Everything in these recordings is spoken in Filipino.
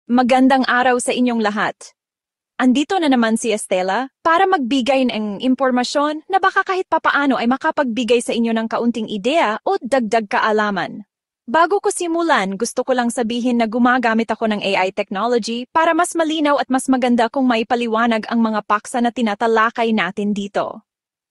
Magandang araw sa inyong lahat. Andito na naman si Estela para magbigay ng impormasyon na baka kahit papaano ay makapagbigay sa inyo ng kaunting ideya o dagdag kaalaman. Bago ko simulan, gusto ko lang sabihin na gumagamit ako ng AI technology para mas malinaw at mas maganda kung maipaliwanag ang mga paksa na tinatalakay natin dito.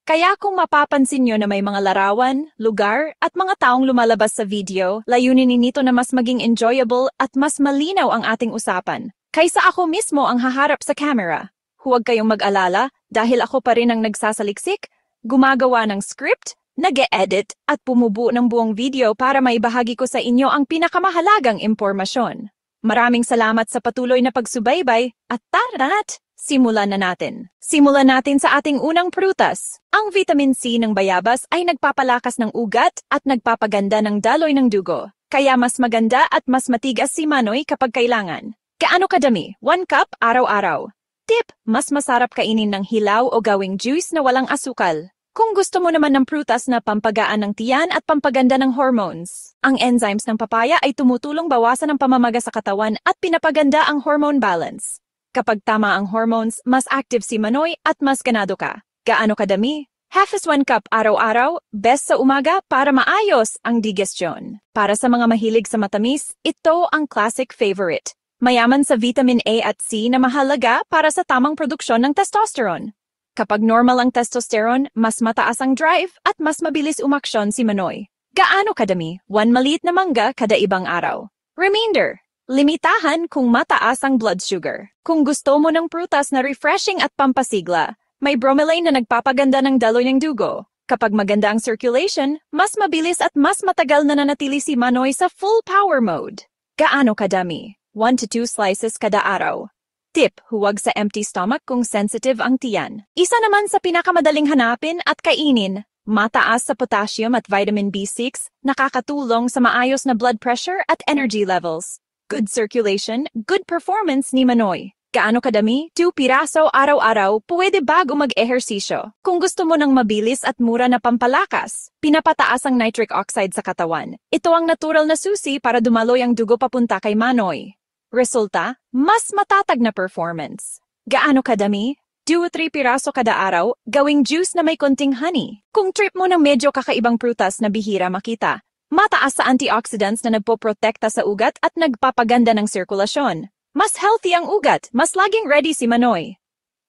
Kaya kung mapapansin nyo na may mga larawan, lugar, at mga taong lumalabas sa video, layunin nito na mas maging enjoyable at mas malinaw ang ating usapan. Kaysa ako mismo ang haharap sa camera. Huwag kayong mag-alala dahil ako pa rin ang nagsasaliksik, gumagawa ng script, nag-e-edit at pumubuo ng buong video para maibahagi ko sa inyo ang pinakamahalagang impormasyon. Maraming salamat sa patuloy na pagsubaybay at tara't! Simulan na natin. Simulan natin sa ating unang prutas. Ang vitamin C ng bayabas ay nagpapalakas ng ugat at nagpapaganda ng daloy ng dugo. Kaya mas maganda at mas matigas si Manoy kapag kailangan. Gaano kadami? 1 cup araw-araw. Tip, mas masarap kainin ng hilaw o gawing juice na walang asukal. Kung gusto mo naman ng prutas na pampagaan ng tiyan at pampaganda ng hormones. Ang enzymes ng papaya ay tumutulong bawasan ang pamamaga sa katawan at pinapaganda ang hormone balance. Kapag tama ang hormones, mas active si Manoy at mas ganado ka. Gaano kadami? 1/2 cup araw-araw, best sa umaga para maayos ang digestion. Para sa mga mahilig sa matamis, ito ang classic favorite. Mayaman sa vitamin A at C na mahalaga para sa tamang produksyon ng testosterone. Kapag normal ang testosterone, mas mataas ang drive at mas mabilis umaksyon si Manoy. Gaano kadami? 1 maliit na mangga kada ibang araw. Reminder! Limitahan kung mataas ang blood sugar. Kung gusto mo ng prutas na refreshing at pampasigla, may bromelain na nagpapaganda ng daloy ng dugo. Kapag maganda ang circulation, mas mabilis at mas matagal na nanatili si Manoy sa full power mode. Gaano kadami? 1 to 2 slices kada araw. Tip, huwag sa empty stomach kung sensitive ang tiyan. Isa naman sa pinakamadaling hanapin at kainin, mataas sa potassium at vitamin B6, nakakatulong sa maayos na blood pressure at energy levels. Good circulation, good performance ni Manoy. Gaano kadami? 2 piraso araw-araw, pwede bago mag-ehersisyo. Kung gusto mo ng mabilis at mura na pampalakas, pinapataas ang nitric oxide sa katawan. Ito ang natural na susi para dumaloy ang dugo papunta kay Manoy. Resulta, mas matatag na performance. Gaano kadami? 2 o 3 piraso kada araw, gawing juice na may konting honey. Kung trip mo ng medyo kakaibang prutas na bihira makita, mataas sa antioxidants na nagpoprotekta sa ugat at nagpapaganda ng sirkulasyon. Mas healthy ang ugat, mas laging ready si Manoy.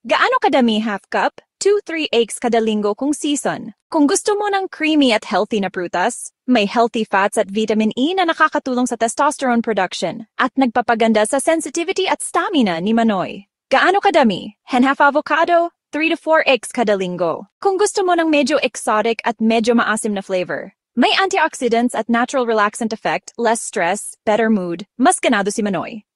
Gaano kadami? 1/2 cup? 2-3 eggs kada linggo kung season. Kung gusto mo ng creamy at healthy na prutas, may healthy fats at vitamin E na nakakatulong sa testosterone production at nagpapaganda sa sensitivity at stamina ni Manoy. Gaano kadami? 1/2 avocado? 3 to 4 eggs kada linggo. Kung gusto mo ng medyo exotic at medyo maasim na flavor, may antioxidants at natural relaxant effect, less stress, better mood, mas ganado si Manoy.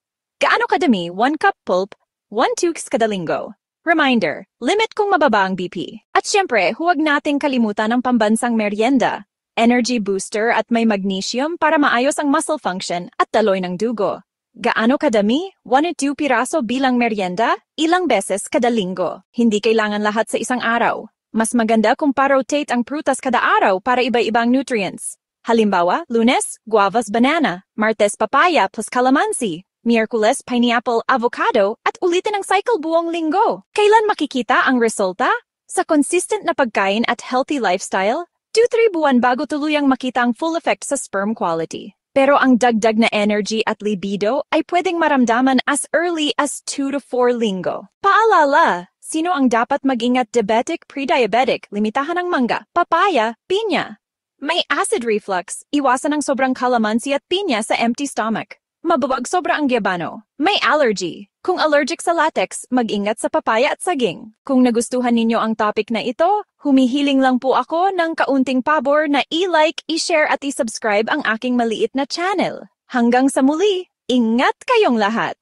Gaano kadami? 1 cup pulp, 1 tubes kada linggo. Reminder, limit kung mababa ang BP. At syempre, huwag nating kalimutan ang pambansang merienda, energy booster at may magnesium para maayos ang muscle function at daloy ng dugo. Gaano kadami? 1 o 2 piraso bilang merienda, ilang beses kada linggo. Hindi kailangan lahat sa isang araw. Mas maganda kung pa-rotate ang prutas kada araw para iba-ibang nutrients. Halimbawa, Lunes, guavas, banana, Martes, papaya plus calamansi, Miyerkules, pineapple, avocado, at ulitin ang cycle buong linggo. Kailan makikita ang resulta? Sa consistent na pagkain at healthy lifestyle, 2-3 buwan bago tuluyang makita ang full effect sa sperm quality. Pero ang dagdag na energy at libido ay pwedeng maramdaman as early as 2 to 4 linggo. Paalala! Sino ang dapat mag-ingat? Diabetic, pre-diabetic, limitahan ang mangga, papaya, pinya. May acid reflux, iwasan ang sobrang calamansi at pinya sa empty stomach. Mabuwag sobra ang gyabano. May allergy. Kung allergic sa latex, mag-ingat sa papaya at saging. Kung nagustuhan ninyo ang topic na ito, humihiling lang po ako ng kaunting pabor na i-like, i-share at i-subscribe ang aking maliit na channel. Hanggang sa muli, ingat kayong lahat!